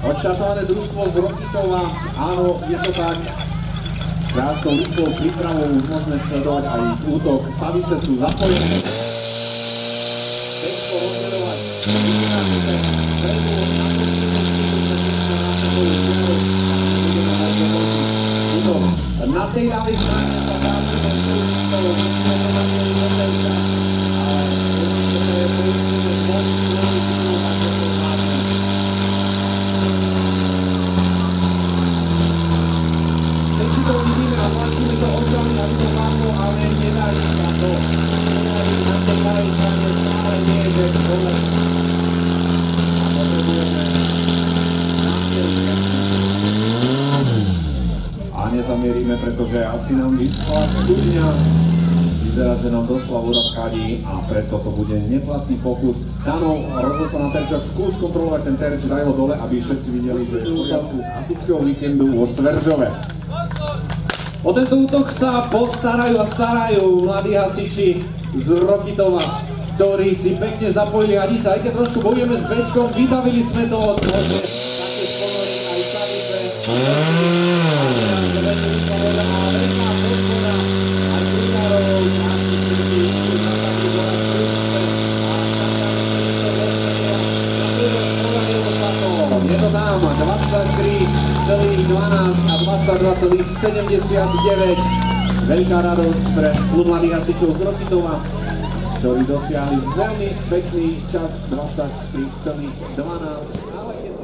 Odštartované družstvo z Rokitova, áno, je to tak. S krásnou rýchlou prípravou už môžeme sledovať aj útok. Savice sú zapojené. Pečko rozmerovať. Na tej ľavej strane sa práci do družstvo. To vidíme a tlačíme to očami, aby to málo, ale nedajú sa to. Na tej ľavej strane stále nie je dole. A potrebujeme a nezamierime, pretože asi nám vyschla studňa. Vyzerá, že nám došla voda v kadi a preto to bude neplatný pokus. Dano, rozhodca na terčach, skús kontrolovať ten terč, daj ho dole, aby všetci videli, že je v poriadku hasičského víkendu vo Sveržove. O tento útok sa postarajú a starajú mladí hasiči z Rokitova, ktorí si pekne zapojili hadice. Aj keď trošku bojujeme s bečkom, vybavili sme to od také sponory aj Savice. Je to tam, 23,12 a 22,79. Veľká radosť pre klub mladých hasičov z Rokitova, ktorí dosiahli veľmi pekný čas 23,12. Ale keď